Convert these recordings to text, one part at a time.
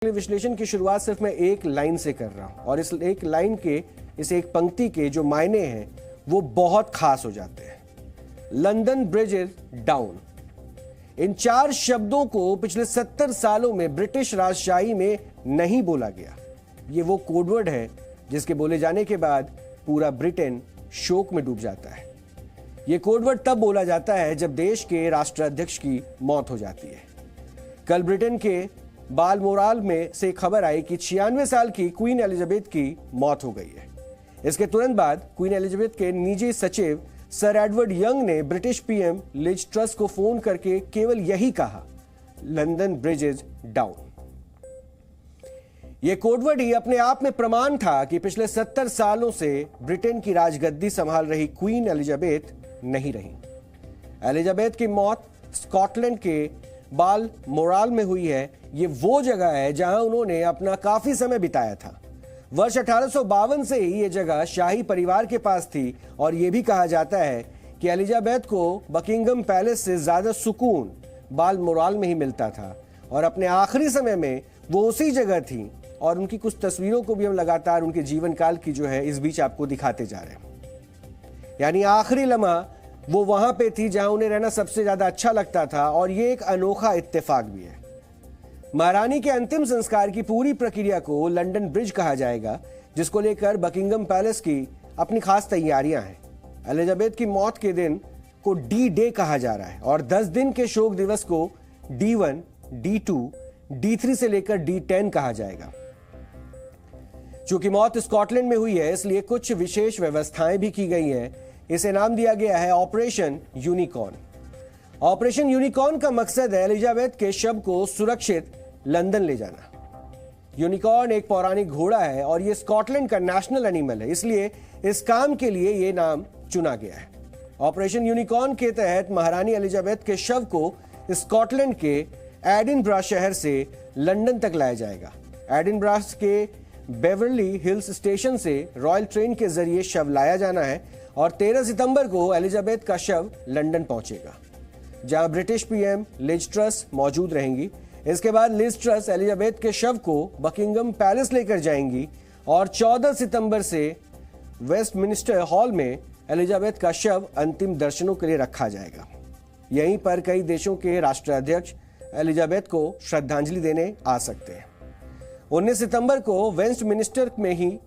विश्लेषण की शुरुआत सिर्फ मैं एक लाइन से कर रहा हूं और इस एक लाइन के इस एक पंक्ति के जो मायने हैं वो बहुत खास हो जाते हैं। London bridge is down. इन चार शब्दों को पिछले 70 सालों में ब्रिटिश राजशाही में नहीं बोला गया। ये वो कोडवर्ड है जिसके बोले जाने के बाद पूरा ब्रिटेन शोक में डूब जाता है। ये कोडवर्ड तब बोला जाता है जब देश के राष्ट्राध्यक्ष की मौत हो जाती है। कल ब्रिटेन के बालमोराल में से खबर आई कि 96 साल की क्वीन एलिजाबेथ की मौत हो गई है। इसके तुरंत बाद क्वीन एलिजाबेथ के निजी सचिव सर एडवर्ड यंग ने ब्रिटिश पीएम लिज ट्रस को फोन करके केवल यही कहा, लंदन ब्रिज इज डाउन। यह कोडवर्ड ही अपने आप में प्रमाण था कि पिछले 70 सालों से ब्रिटेन की राजगद्दी संभाल रही क्वीन एलिजाबेथ नहीं रही। एलिजाबेथ की मौत स्कॉटलैंड के बालमोराल में हुई है। ये वो जगह है जहां उन्होंने अपना काफी समय बिताया था। वर्ष 1852 से ही ये जगह शाही परिवार के पास थी और यह भी कहा जाता है कि एलिजाबेथ को बकिंगम पैलेस से ज्यादा सुकून बालमोराल में ही मिलता था और अपने आखिरी समय में वो उसी जगह थी। और उनकी कुछ तस्वीरों को भी हम लगातार उनके जीवन काल की जो है इस बीच आपको दिखाते जा रहे हैं। यानी आखिरी लम्हा वो वहां पे थी जहां उन्हें रहना सबसे ज्यादा अच्छा लगता था। और ये एक अनोखा इत्तेफाक भी है। महारानी के अंतिम संस्कार की पूरी प्रक्रिया को लंदन ब्रिज कहा जाएगा, जिसको लेकर बकिंगम पैलेस की अपनी खास तैयारियां हैं। एलिजाबेथ की मौत के दिन को डी डे कहा जा रहा है और 10 दिन के शोक दिवस को D1, D2, D3 से लेकर D10 कहा जाएगा। चूंकि मौत स्कॉटलैंड में हुई है, इसलिए कुछ विशेष व्यवस्थाएं भी की गई हैं। इसे नाम दिया गया है ऑपरेशन यूनिकॉर्न। ऑपरेशन यूनिकॉर्न का मकसद है एलिजाबेथ के शव को सुरक्षित लंदन ले जाना। यूनिकॉर्न एक पौराणिक घोड़ा है और यह स्कॉटलैंड का नेशनल एनिमल है, इसलिए इस काम के लिए यह नाम चुना गया है। ऑपरेशन यूनिकॉर्न के तहत महारानी एलिजाबेथ के शव को स्कॉटलैंड के एडिनब्रा शहर से लंदन तक लाया जाएगा। एडिनब्रा के बेवरली हिल्स स्टेशन से रॉयल ट्रेन के जरिए शव लाया जाना है और 13 सितंबर को एलिजाबेथ का शव लंदन पहुंचेगा, जहां ब्रिटिश पीएम लिज ट्रस मौजूद रहेंगी। इसके बाद लिज ट्रस एलिजाबेथ के शव को बकिंगम पैलेस लेकर जाएंगी और 14 सितंबर से वेस्टमिनिस्टर हॉल में एलिजाबेथ का शव अंतिम दर्शनों के लिए रखा जाएगा। यहीं पर कई देशों के राष्ट्राध्यक्ष एलिजाबेथ को श्रद्धांजलि देने आ सकते हैं। 19 सितंबर को वेस्टमिनिस्टर में ही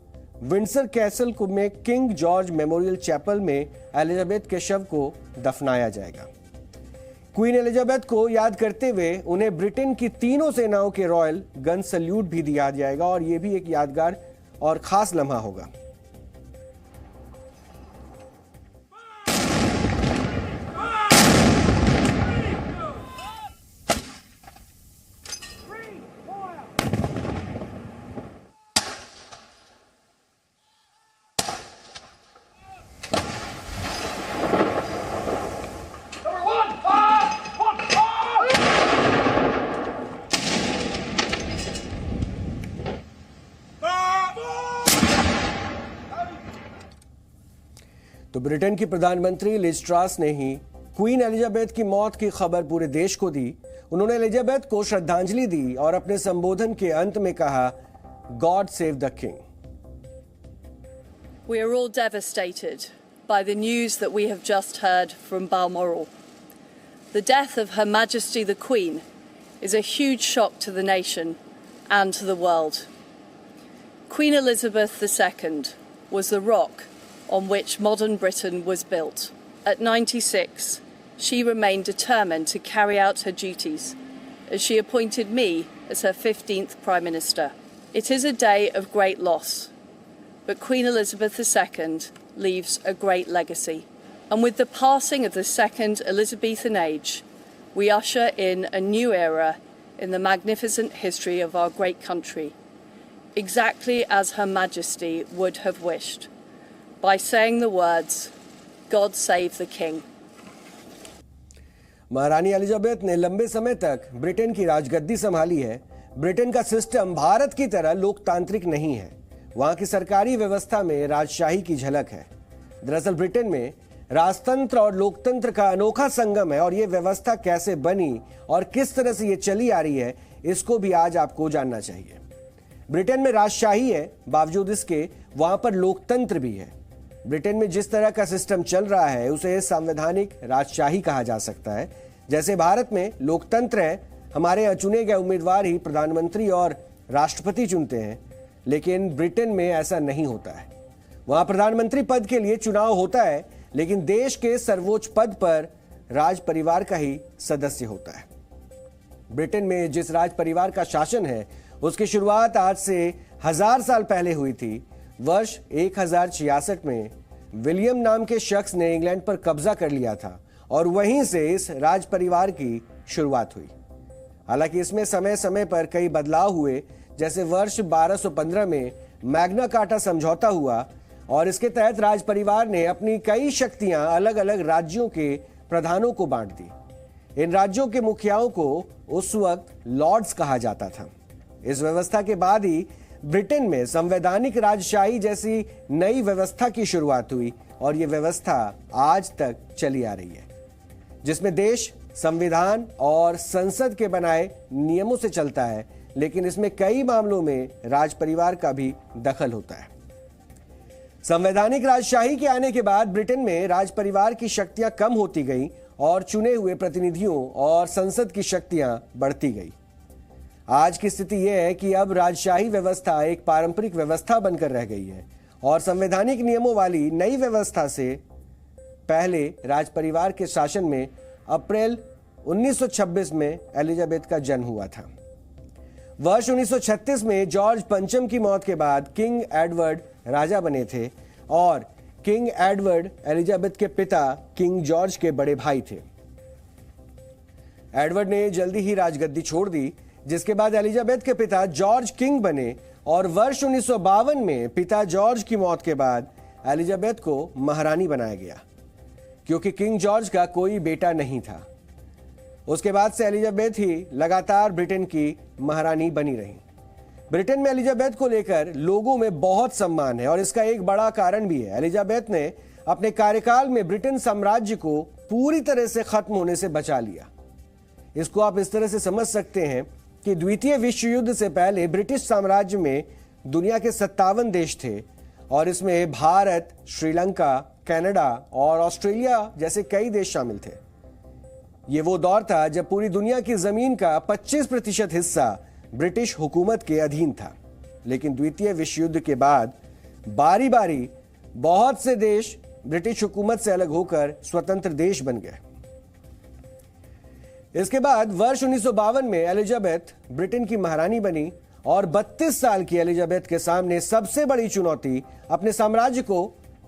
विंडसर कैसल में किंग जॉर्ज मेमोरियल चैपल में एलिजाबेथ के शव को दफनाया जाएगा। क्वीन एलिजाबेथ को याद करते हुए उन्हें ब्रिटेन की तीनों सेनाओं के रॉयल गन सल्यूट भी दिया जाएगा और यह भी एक यादगार और खास लम्हा होगा। तो ब्रिटेन की प्रधानमंत्री लिज ट्रस ने ही क्वीन एलिजाबेथ की मौत की खबर पूरे देश को दी। उन्होंने एलिजाबेथ को श्रद्धांजलि दी और अपने संबोधन के अंत में कहा, God save the king. We are all devastated by the news that we have just heard from Balmoral. The death of Her Majesty the Queen is a huge shock to the nation and to the world. Queen Elizabeth II was the rock on which modern Britain was built. At 96, she remained determined to carry out her duties as she appointed me as her 15th Prime Minister. It is a day of great loss, but Queen Elizabeth II leaves a great legacy. And with the passing of the second Elizabethan age, we usher in a new era in the magnificent history of our great country, exactly as Her Majesty would have wished, by saying the words, God save the king. महारानी Elizabeth ने लंबे समय तक Britain की राजगद्दी संभाली है। Britain का सिस्टम भारत की तरह लोकतांत्रिक नहीं है। वहां की सरकारी व्यवस्था में राजशाही की झलक है। दरअसल ब्रिटेन में राजतंत्र और लोकतंत्र का अनोखा संगम है और ये व्यवस्था कैसे बनी और किस तरह से ये चली आ रही है, इसको भी आज आपको जानना चाहिए। ब्रिटेन में राजशाही है, बावजूद इसके वहां पर लोकतंत्र भी है। ब्रिटेन में जिस तरह का सिस्टम चल रहा है उसे संवैधानिक राजशाही कहा जा सकता है। जैसे भारत में लोकतंत्र है, हमारे यहाँ चुने गए उम्मीदवार ही प्रधानमंत्री और राष्ट्रपति चुनते हैं, लेकिन ब्रिटेन में ऐसा नहीं होता है। वहां प्रधानमंत्री पद के लिए चुनाव होता है, लेकिन देश के सर्वोच्च पद पर राज परिवार का ही सदस्य होता है। ब्रिटेन में जिस राज परिवार का शासन है उसकी शुरुआत आज से 1000 साल पहले हुई थी। वर्ष 1066 में विलियम नाम के शख्स ने इंग्लैंड पर कब्जा कर लिया था और वहीं से इस राज परिवार की शुरुआत हुई। हालांकि इसमें समय समय पर कई बदलाव हुए, जैसे वर्ष 1215 में मैग्ना कार्टा समझौता हुआ और इसके तहत राज परिवार ने अपनी कई शक्तियां अलग अलग राज्यों के प्रधानों को बांट दी। इन राज्यों के मुखियाओं को उस वक्त लॉर्ड्स कहा जाता था। इस व्यवस्था के बाद ही ब्रिटेन में संवैधानिक राजशाही जैसी नई व्यवस्था की शुरुआत हुई और यह व्यवस्था आज तक चली आ रही है, जिसमें देश संविधान और संसद के बनाए नियमों से चलता है, लेकिन इसमें कई मामलों में राज परिवार का भी दखल होता है। संवैधानिक राजशाही के आने के बाद ब्रिटेन में राज परिवार की शक्तियां कम होती गईं और चुने हुए प्रतिनिधियों और संसद की शक्तियां बढ़ती गई। आज की स्थिति यह है कि अब राजशाही व्यवस्था एक पारंपरिक व्यवस्था बनकर रह गई है और संवैधानिक नियमों वाली नई व्यवस्था से पहले राज परिवार के शासन में अप्रैल 1926 में एलिजाबेथ का जन्म हुआ था। वर्ष 1936 में जॉर्ज पंचम की मौत के बाद किंग एडवर्ड राजा बने थे और किंग एडवर्ड एलिजाबेथ के पिता किंग जॉर्ज के बड़े भाई थे। एडवर्ड ने जल्दी ही राजगद्दी छोड़ दी, जिसके बाद एलिजाबेथ के पिता जॉर्ज किंग बने और वर्ष 1952 में पिता जॉर्ज की मौत के बाद एलिजाबेथ को महारानी बनाया गया, क्योंकि किंग जॉर्ज का कोई बेटा नहीं था। उसके बाद से एलिजाबेथ ही लगातार ब्रिटेन की महारानी बनी रही। ब्रिटेन में एलिजाबेथ को लेकर लोगों में बहुत सम्मान है और इसका एक बड़ा कारण भी है। एलिजाबेथ ने अपने कार्यकाल में ब्रिटेन साम्राज्य को पूरी तरह से खत्म होने से बचा लिया। इसको आप इस तरह से समझ सकते हैं कि द्वितीय विश्व युद्ध से पहले ब्रिटिश साम्राज्य में दुनिया के 57 देश थे और इसमें भारत, श्रीलंका, कनाडा और ऑस्ट्रेलिया जैसे कई देश शामिल थे। ये वो दौर था जब पूरी दुनिया की जमीन का 25% हिस्सा ब्रिटिश हुकूमत के अधीन था। लेकिन द्वितीय विश्व युद्ध के बाद बारी बारी बहुत से देश ब्रिटिश हुकूमत से अलग होकर स्वतंत्र देश बन गए। इसके बाद वर्ष 1952 में एलिजाबेथ ब्रिटेन की महारानी बनी और 32 साल की एलिजाबेथ के सामने सबसे बड़ी चुनौती अपने साम्राज्य को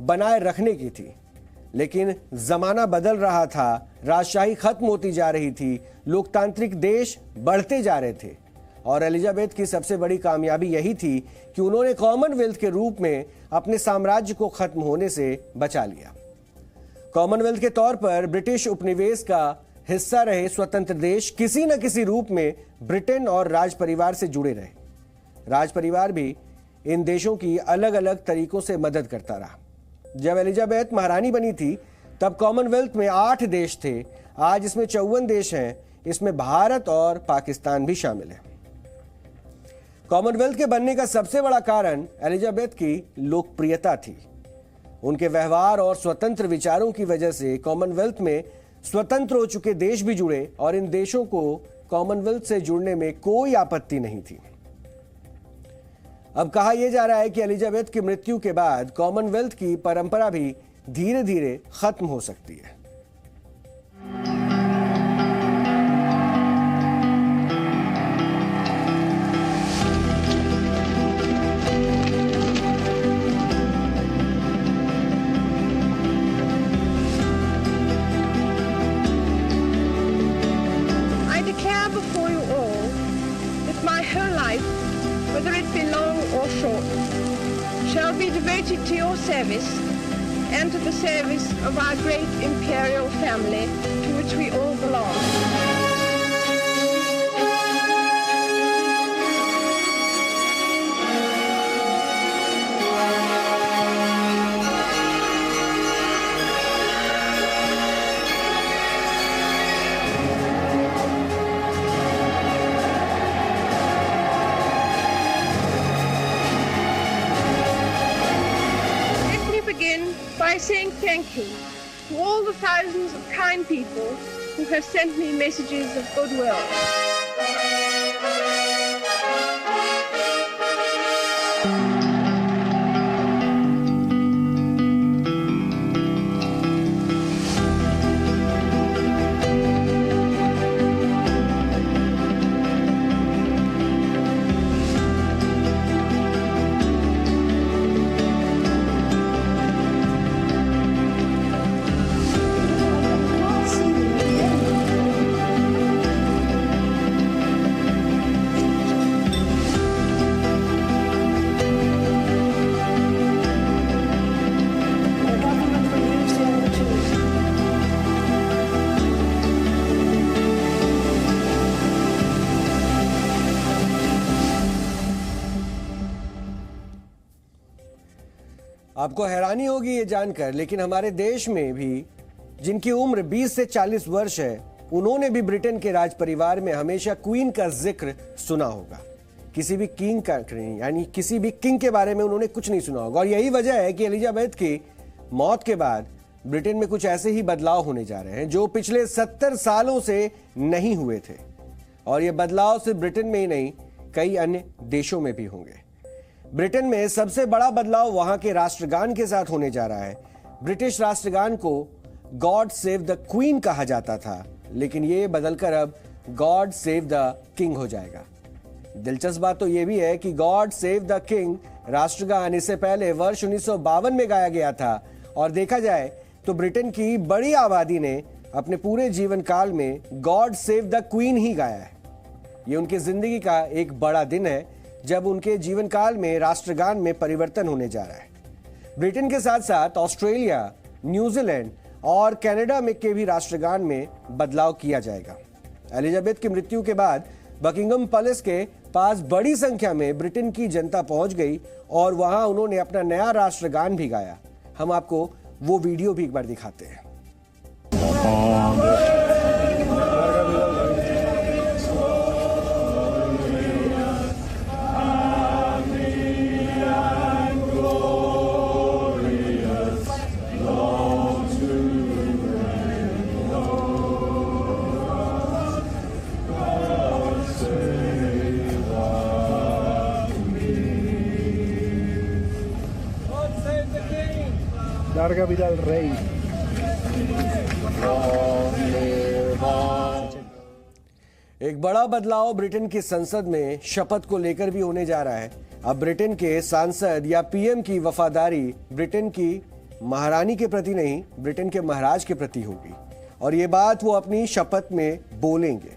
बनाए रखने की थी। लेकिन जमाना बदल रहा था, राजशाही खत्म होती जा रही थी, लोकतांत्रिक देश बढ़ते जा रहे थे और एलिजाबेथ की सबसे बड़ी कामयाबी यही थी कि उन्होंने कॉमनवेल्थ के रूप में अपने साम्राज्य को खत्म होने से बचा लिया। कॉमनवेल्थ के तौर पर ब्रिटिश उपनिवेश का हिस्सा रहे स्वतंत्र देश किसी न किसी रूप में ब्रिटेन और राज परिवार से जुड़े रहे। राज परिवार भी इन देशों की अलग अलग तरीकों से मदद करता रहा। जब एलिजाबेथ महारानी बनी थी तब कॉमनवेल्थ में 8 देश थे। आज इसमें 54 देश हैं, इसमें भारत और पाकिस्तान भी शामिल है। कॉमनवेल्थ के बनने का सबसे बड़ा कारण एलिजाबेथ की लोकप्रियता थी। उनके व्यवहार और स्वतंत्र विचारों की वजह से कॉमनवेल्थ में स्वतंत्र हो चुके देश भी जुड़े और इन देशों को कॉमनवेल्थ से जुड़ने में कोई आपत्ति नहीं थी। अब कहा यह जा रहा है कि एलिजाबेथ की मृत्यु के बाद कॉमनवेल्थ की परंपरा भी धीरे धीरे खत्म हो सकती है। I declare before you all that my whole life, whether it be long or short, shall be devoted to your service and to the service of our great imperial family to which we all belong. by saying thank you to all the thousands of kind people who have sent me messages of goodwill. आपको हैरानी होगी ये जानकर, लेकिन हमारे देश में भी जिनकी उम्र 20 से 40 वर्ष है, उन्होंने भी ब्रिटेन के राज परिवार में हमेशा क्वीन का जिक्र सुना होगा। किसी भी किंग का यानी किसी भी किंग के बारे में उन्होंने कुछ नहीं सुना होगा। और यही वजह है कि एलिजाबेथ की मौत के बाद ब्रिटेन में कुछ ऐसे ही बदलाव होने जा रहे हैं जो पिछले 70 सालों से नहीं हुए थे। और ये बदलाव सिर्फ ब्रिटेन में ही नहीं, कई अन्य देशों में भी होंगे। ब्रिटेन में सबसे बड़ा बदलाव वहां के राष्ट्रगान के साथ होने जा रहा है। ब्रिटिश राष्ट्रगान को गॉड सेव द क्वीन कहा जाता था, लेकिन ये बदलकर अब गॉड सेव द किंग हो जाएगा। दिलचस्प बात तो यह भी है कि गॉड सेव द किंग राष्ट्रगान इससे पहले वर्ष 1952 में गाया गया था। और देखा जाए तो ब्रिटेन की बड़ी आबादी ने अपने पूरे जीवन काल में गॉड सेव द क्वीन ही गाया है। ये उनकी जिंदगी का एक बड़ा दिन है जब उनके जीवन काल में राष्ट्रगान में परिवर्तन होने जा रहा है। ब्रिटेन के साथ साथ ऑस्ट्रेलिया, न्यूजीलैंड और कनाडा में के भी राष्ट्रगान में बदलाव किया जाएगा। एलिजाबेथ की मृत्यु के बाद बकिंगम पैलेस के पास बड़ी संख्या में ब्रिटेन की जनता पहुंच गई और वहां उन्होंने अपना नया राष्ट्रगान भी गाया। हम आपको वो वीडियो भी एक बार दिखाते हैं। Larga vida al rey. एक बड़ा बदलाव ब्रिटेन की संसद में शपथ को लेकर भी होने जा रहा है। अब ब्रिटेन के सांसद या पीएम की वफादारी ब्रिटेन की महारानी के प्रति नहीं, ब्रिटेन के महाराज के प्रति होगी। और ये बात वो अपनी शपथ में बोलेंगे।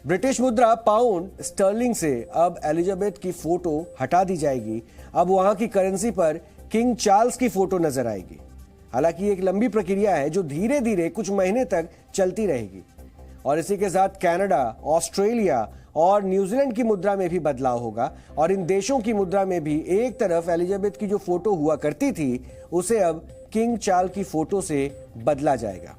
ब्रिटिश मुद्रा पाउंड स्टर्लिंग से अब एलिजाबेथ की फोटो हटा दी जाएगी। अब वहां की करेंसी पर किंग चार्ल्स की फोटो नजर आएगी। हालांकि एक लंबी प्रक्रिया है जो धीरे धीरे कुछ महीने तक चलती रहेगी। और इसी के साथ कनाडा, ऑस्ट्रेलिया और न्यूजीलैंड की मुद्रा में भी बदलाव होगा। और इन देशों की मुद्रा में भी एक तरफ एलिजाबेथ की जो फोटो हुआ करती थी, उसे अब किंग चार्ल्स की फोटो से बदला जाएगा।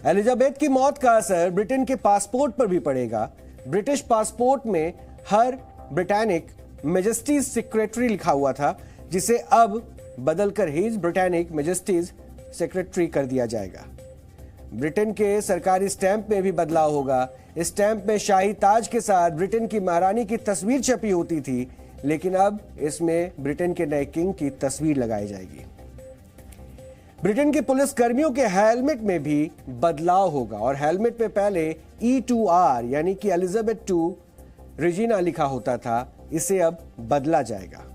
एलिजाबेथ की मौत का असर ब्रिटेन के पासपोर्ट पर भी पड़ेगा। ब्रिटिश पासपोर्ट में हर ब्रिटानिक मैजेस्टीज सेक्रेटरी लिखा हुआ था, जिसे अब बदलकर हिज ब्रिटानिक मैजेस्टीज सेक्रेटरी कर दिया जाएगा। ब्रिटेन के सरकारी स्टैंप में भी बदलाव होगा। स्टैंप में शाही ताज के साथ ब्रिटेन की महारानी की तस्वीर छपी होती थी, लेकिन अब इसमें ब्रिटेन के नए किंग की तस्वीर लगाई जाएगी। ब्रिटेन के पुलिस कर्मियों के हेलमेट में भी बदलाव होगा और हेलमेट में पहले E2R यानी कि एलिजाबेथ टू रेजिना लिखा होता था, इसे अब बदला जाएगा।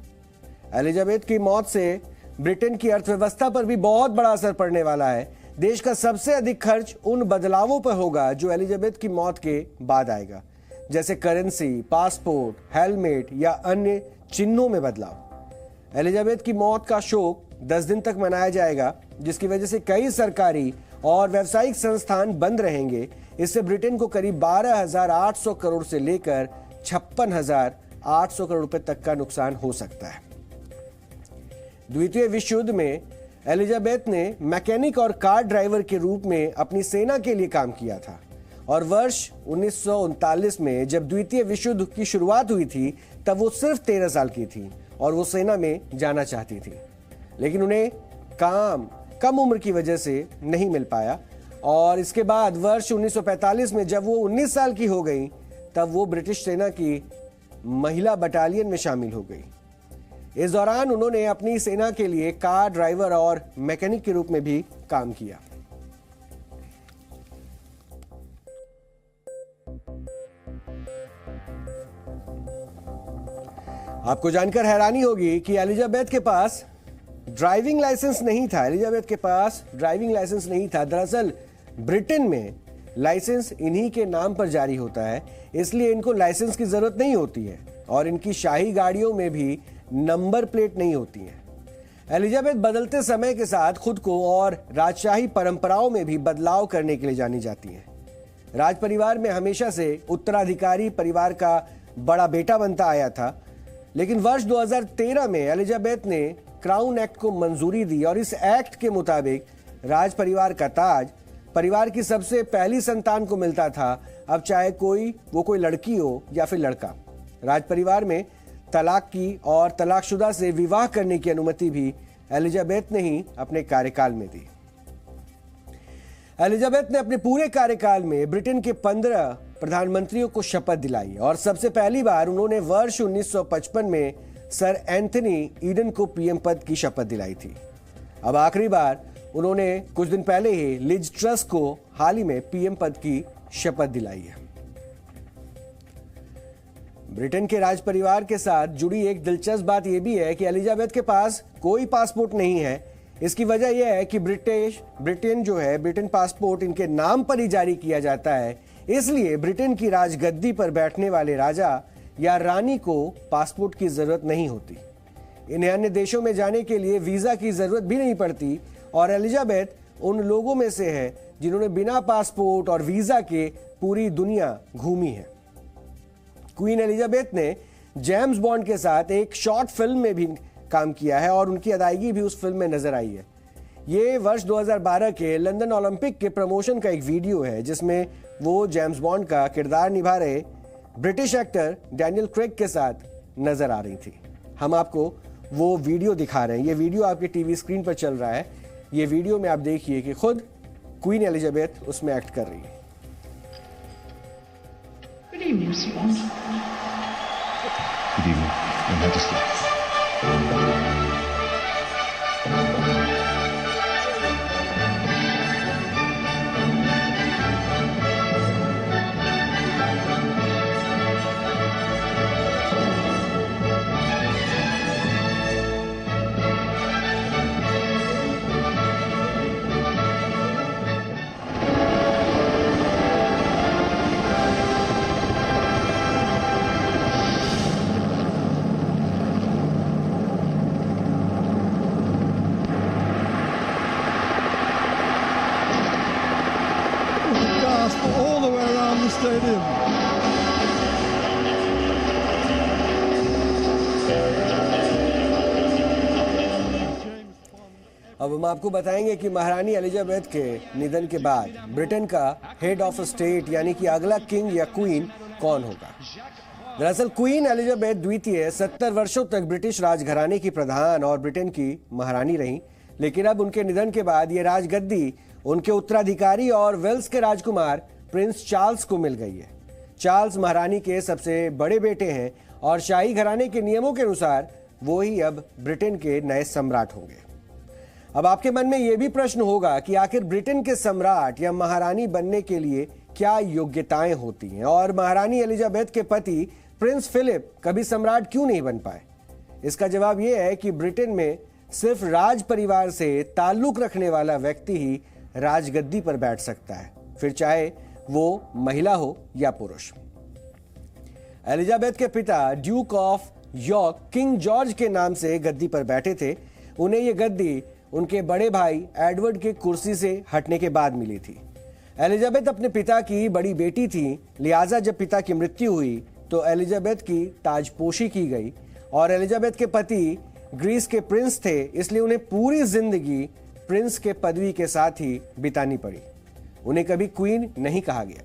एलिजाबेथ की मौत से ब्रिटेन की अर्थव्यवस्था पर भी बहुत बड़ा असर पड़ने वाला है। देश का सबसे अधिक खर्च उन बदलावों पर होगा जो एलिजाबेथ की मौत के बाद आएगा, जैसे करेंसी, पासपोर्ट, हेलमेट या अन्य चिन्हों में बदलाव। एलिजाबेथ की मौत का शोक 10 दिन तक मनाया जाएगा, जिसकी वजह से कई सरकारी और व्यावसायिक संस्थान बंद रहेंगे। इससे ब्रिटेन को करीब 12,800 करोड़ से लेकर 56,800 करोड़ रुपए तक का नुकसान हो सकता है। द्वितीय विश्व युद्ध में एलिजाबेथ ने मैकेनिक और कार ड्राइवर के रूप में अपनी सेना के लिए काम किया था। और वर्ष 1939 में जब द्वितीय विश्व युद्ध की शुरुआत हुई थी, तब वो सिर्फ 13 साल की थी और वो सेना में जाना चाहती थी, लेकिन उन्हें काम कम उम्र की वजह से नहीं मिल पाया और इसके बाद वर्ष 1945 में जब वो 19 साल की हो गई तब वो ब्रिटिश सेना की महिला बटालियन में शामिल हो गई। इस दौरान उन्होंने अपनी सेना के लिए कार ड्राइवर और मैकेनिक के रूप में भी काम किया। आपको जानकर हैरानी होगी कि एलिजाबेथ के पास ड्राइविंग लाइसेंस नहीं था। एलिजाबेथ के पास ड्राइविंग लाइसेंस नहीं था। दरअसल ब्रिटेन में लाइसेंस इन्हीं के नाम पर जारी होता है, इसलिए इनको लाइसेंस की जरूरत नहीं होती है और इनकी शाही गाड़ियों में भी नंबर प्लेट नहीं होती है। एलिजाबेथ बदलते समय के साथ खुद को और राजशाही परंपराओं में भी बदलाव करने के लिए जानी जाती हैं। राज परिवार में हमेशा से उत्तराधिकारी परिवार का बड़ा बेटा बनता आया था, लेकिन वर्ष 2013 में एलिजाबेथ ने क्राउन एक्ट को मंजूरी दी और इस एक्ट के मुताबिक राज परिवार का ताज परिवार की सबसे पहली संतान को मिलता था। अब चाहे वो कोई लड़की हो या फिर लड़का। राज परिवार में तलाक की और तलाकशुदा से विवाह करने की अनुमति भी एलिजाबेथ ने ही अपने कार्यकाल में दी। एलिजाबेथ ने अपने पूरे कार्यकाल में ब्रिटेन के 15 प्रधानमंत्रियों को शपथ दिलाई और सबसे पहली बार उन्होंने वर्ष 1955 में सर एंथनी ईडन को पीएम पद की शपथ दिलाई थी। अब आखिरी बार उन्होंने कुछ दिन पहले ही लिज ट्रस को हाल ही में पीएम पद की शपथ दिलाई है। ब्रिटेन के राज परिवार के साथ जुड़ी एक दिलचस्प बात यह भी है कि एलिजाबेथ के पास कोई पासपोर्ट नहीं है। इसकी वजह यह है कि ब्रिटेन पासपोर्ट इनके नाम पर ही जारी किया जाता है, इसलिए ब्रिटेन की राजगद्दी पर बैठने वाले राजा या रानी को पासपोर्ट की जरूरत नहीं होती। इन्हें अन्य देशों में जाने के लिए वीजा की जरूरत भी नहीं पड़ती और एलिजाबेथ उन लोगों में से है जिन्होंने बिना पासपोर्ट और वीजा के पूरी दुनिया घूमी है। क्वीन एलिजाबेथ ने जेम्स बॉन्ड के साथ एक शॉर्ट फिल्म में भी काम किया है और उनकी अदायगी भी उस फिल्म में नजर आई है। ये वर्ष 2012 के लंदन ओलंपिक के प्रमोशन का एक वीडियो है जिसमें वो जेम्स बॉन्ड का किरदार निभा रहे ब्रिटिश एक्टर डैनियल क्रेग के साथ नजर आ रही थी। हम आपको वो वीडियो दिखा रहे हैं। ये वीडियो आपके टीवी स्क्रीन पर चल रहा है। ये वीडियो में आप देखिए कि खुद क्वीन एलिजाबेथ उसमें एक्ट कर रही है। Good evening, Mr. Bond. Good evening, Your Majesty. All the way around the stadium. अब हम आपको बताएंगे कि महारानी एलिजाबेथ के निधन के बाद ब्रिटेन का हेड ऑफ स्टेट यानी कि अगला किंग या क्वीन कौन होगा। दरअसल क्वीन एलिजाबेथ द्वितीय 70 वर्षों तक ब्रिटिश राजघराने की प्रधान और ब्रिटेन की महारानी रहीं, लेकिन अब उनके निधन के बाद ये राजगद्दी उनके उत्तराधिकारी और वेल्स के राजकुमार प्रिंस चार्ल्स को मिल गई है। चार्ल्स महारानी के सबसे बड़े बेटे हैं और शाही घराने के नियमों के अनुसार वो ही अब ब्रिटेन के नए सम्राट होंगे। अब आपके मन में यह भी प्रश्न होगा कि आखिर ब्रिटेन के सम्राट या महारानी बनने के लिए क्या योग्यताएं होती हैं और महारानी एलिजाबेथ के पति प्रिंस फिलिप कभी सम्राट क्यों नहीं बन पाए। इसका जवाब यह है कि ब्रिटेन में सिर्फ राज परिवार से ताल्लुक रखने वाला व्यक्ति ही राजगद्दी पर बैठ सकता है, फिर चाहे वो महिला हो या पुरुष। एलिजाबेथ के पिता Duke of York king George के नाम से गद्दी पर बैठे थे। उन्हें यह गद्दी उनके बड़े भाई एडवर्ड के कुर्सी से हटने के बाद मिली थी। एलिजाबेथ अपने पिता की बड़ी बेटी थी, लिहाजा जब पिता की मृत्यु हुई तो एलिजाबेथ की ताजपोशी की गई और एलिजाबेथ के पति ग्रीस के प्रिंस थे, इसलिए उन्हें पूरी जिंदगी प्रिंस के पदवी के साथ ही बितानी पड़ी। उन्हें कभी क्वीन नहीं कहा गया।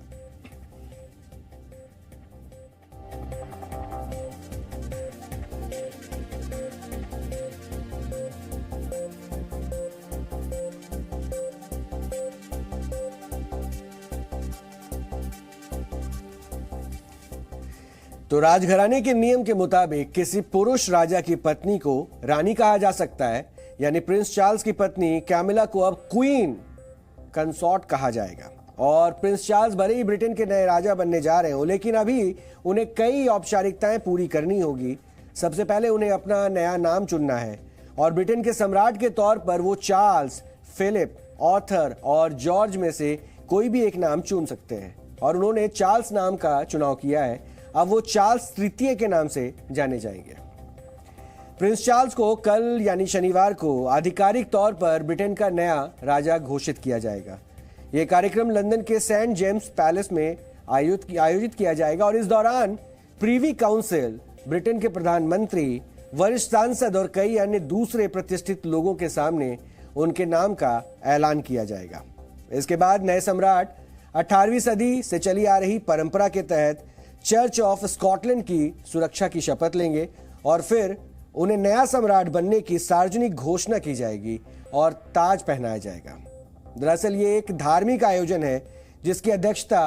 तो राजघराने के नियम के मुताबिक किसी पुरुष राजा की पत्नी को रानी कहा जा सकता है, यानी प्रिंस चार्ल्स की पत्नी कैमिला को अब क्वीन कंसॉर्ट कहा जाएगा। और प्रिंस चार्ल्स भले ही ब्रिटेन के नए राजा बनने जा रहे हो, लेकिन अभी उन्हें कई औपचारिकताएं पूरी करनी होगी। सबसे पहले उन्हें अपना नया नाम चुनना है और ब्रिटेन के सम्राट के तौर पर वो चार्ल्स, फिलिप, आर्थर और जॉर्ज में से कोई भी एक नाम चुन सकते हैं और उन्होंने चार्ल्स नाम का चुनाव किया है। अब वो चार्ल्स तृतीय के नाम से जाने जाएंगे। प्रिंस चार्ल्स को कल यानी शनिवार को आधिकारिक तौर पर ब्रिटेन का नया राजा घोषित किया जाएगा। यह कार्यक्रम लंदन के सेंट जेम्स पैलेस में आयोजित किया जाएगा और इस दौरान प्रीवी काउंसिल, ब्रिटेन के प्रधानमंत्री, वरिष्ठ सांसद और कई अन्य दूसरे प्रतिष्ठित लोगों के सामने उनके नाम का ऐलान किया जाएगा। इसके बाद नए सम्राट 18वीं सदी से चली आ रही परंपरा के तहत चर्च ऑफ स्कॉटलैंड की सुरक्षा की शपथ लेंगे और फिर उन्हें नया सम्राट बनने की सार्वजनिक घोषणा की जाएगी और ताज पहनाया जाएगा। दरअसल ये एक धार्मिक आयोजन है जिसकी अध्यक्षता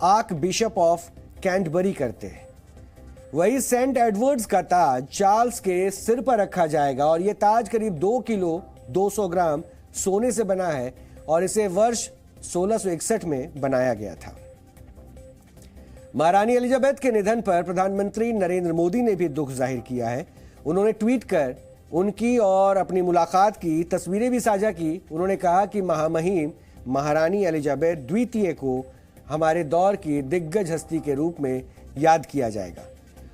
आर्क बिशप ऑफ कैंटरबरी करते हैं। वही सेंट एडवर्ड्स का ताज चार्ल्स के सिर पर रखा जाएगा और यह ताज करीब 2 किलो 200 ग्राम सोने से बना है और इसे वर्ष 1661 में बनाया गया था। महारानी एलिजाबेथ के निधन पर प्रधानमंत्री नरेंद्र मोदी ने भी दुख जाहिर किया है। उन्होंने ट्वीट कर उनकी और अपनी मुलाकात की तस्वीरें भी साझा की। उन्होंने कहा कि महामहिम महारानी एलिजाबेथ द्वितीय को हमारे दौर की दिग्गज हस्ती के रूप में याद किया जाएगा।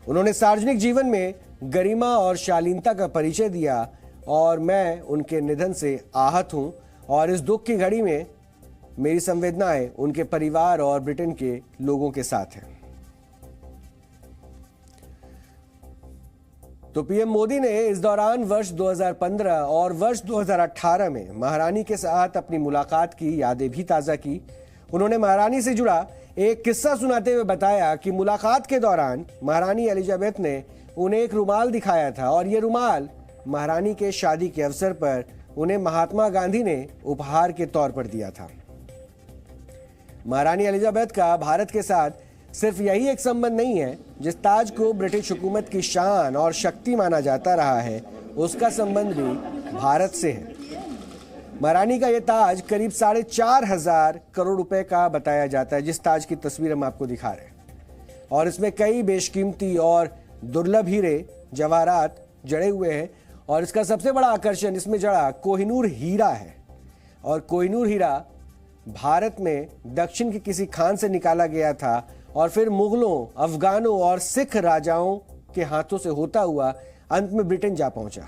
उन्होंने सार्वजनिक जीवन में गरिमा और शालीनता का परिचय दिया और मैं उनके निधन से आहत हूं और इस दुख की घड़ी में मेरी संवेदनाएं उनके परिवार और ब्रिटेन के लोगों के साथ हैं। तो पीएम मोदी ने इस दौरान वर्ष 2015 और वर्ष 2018 में महारानी के साथ अपनी मुलाकात की यादें भी ताजा की। उन्होंने महारानी से जुड़ा एक किस्सा सुनाते हुए बताया कि मुलाकात के दौरान महारानी एलिजाबेथ ने उन्हें एक रुमाल दिखाया था और ये रुमाल महारानी के शादी के अवसर पर उन्हें महात्मा गांधी ने उपहार के तौर पर दिया था। महारानी एलिजाबेथ का भारत के साथ सिर्फ यही एक संबंध नहीं है। जिस ताज को ब्रिटिश हुकूमत की शान और शक्ति माना जाता रहा है, उसका संबंध भी भारत से है। महारानी का यह ताज करीब 4,500 करोड़ रुपए का बताया जाता है, जिस ताज की तस्वीर हम आपको दिखा रहे हैं। और इसमें कई बेशकीमती और दुर्लभ हीरे जवाहरात जड़े हुए हैं और इसका सबसे बड़ा आकर्षण इसमें जड़ा कोहिनूर हीरा है। और कोहिनूर हीरा भारत में दक्षिण के किसी खान से निकाला गया था और फिर मुगलों, अफगानों और सिख राजाओं के हाथों से होता हुआ अंत में ब्रिटेन जा पहुंचा।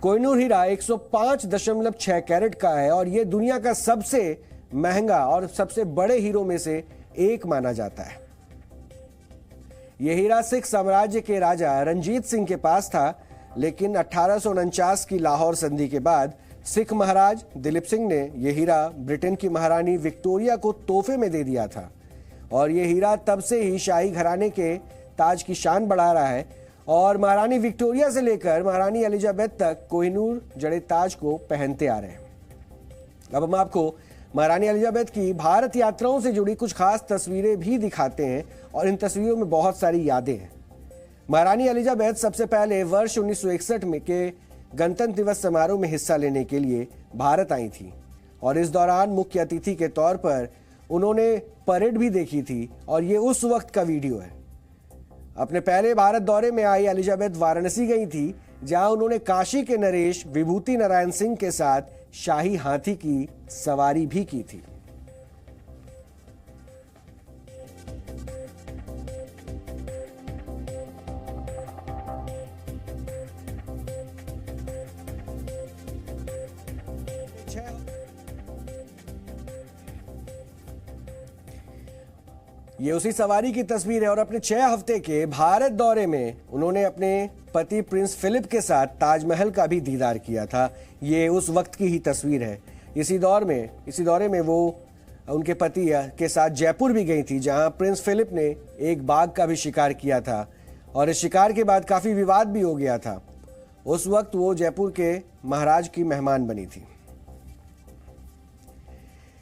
कोहिनूर हीरा 105.6 कैरेट का है और यह दुनिया का सबसे महंगा और सबसे बड़े हीरों में से एक माना जाता है। यह हीरा सिख साम्राज्य के राजा रंजीत सिंह के पास था, लेकिन 1849 की लाहौर संधि के बाद सिख महाराज दिलीप सिंह ने यह हीरा ब्रिटेन की महारानी विक्टोरिया को तोहफे में दे दिया था और यह हीरा तब से ही शाही घराने के ताज की शान बढ़ा रहा है और महारानी विक्टोरिया से लेकर महारानी एलिजाबेथ तक कोहिनूर जड़े ताज को पहनते आ रहे हैं। अब हम आपको महारानी एलिजाबेथ की भारत यात्राओं से जुड़ी कुछ खास तस्वीरें भी दिखाते हैं और इन तस्वीरों में बहुत सारी यादें हैं। महारानी एलिजाबेथ सबसे पहले वर्ष 1961 में के गणतंत्र दिवस समारोह में हिस्सा लेने के लिए भारत आई थी और इस दौरान मुख्य अतिथि के तौर पर उन्होंने परेड भी देखी थी और ये उस वक्त का वीडियो है। अपने पहले भारत दौरे में आई एलिजाबेथ वाराणसी गई थी, जहां उन्होंने काशी के नरेश विभूति नारायण सिंह के साथ शाही हाथी की सवारी भी की थी। ये उसी सवारी की तस्वीर है और अपने 6 हफ्ते के भारत दौरे में उन्होंने अपने पति प्रिंस फिलिप के साथ ताजमहल का भी दीदार किया था। ये उस वक्त की ही तस्वीर है। इसी दौरे में वो उनके पति के साथ जयपुर भी गई थी, जहां प्रिंस फिलिप ने एक बाघ का भी शिकार किया था और इस शिकार के बाद काफी विवाद भी हो गया था। उस वक्त वो जयपुर के महाराज की मेहमान बनी थी।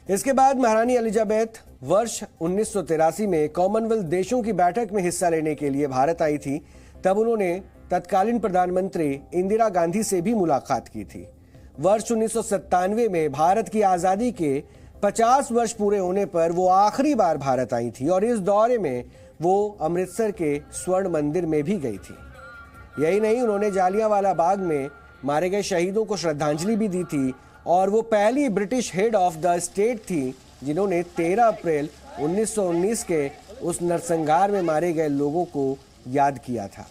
इसके बाद महारानी एलिजाबेथ वर्ष 1983 में कॉमनवेल्थ देशों की बैठक में हिस्सा लेने के लिए भारत आई थी, तब उन्होंने तत्कालीन प्रधानमंत्री इंदिरा गांधी से भी मुलाकात की थी। वर्ष 1997 में भारत की आजादी के 50 वर्ष पूरे होने पर वो आखिरी बार भारत आई थी और इस दौरे में वो अमृतसर के स्वर्ण मंदिर में भी गई थी। यही नहीं, उन्होंने जालियांवाला बाग में मारे गए शहीदों को श्रद्धांजलि भी दी थी और वो पहली British head of the state थी जिन्होंने 13 अप्रैल 1919 के उस नरसंहार में मारे गए लोगों को याद किया था।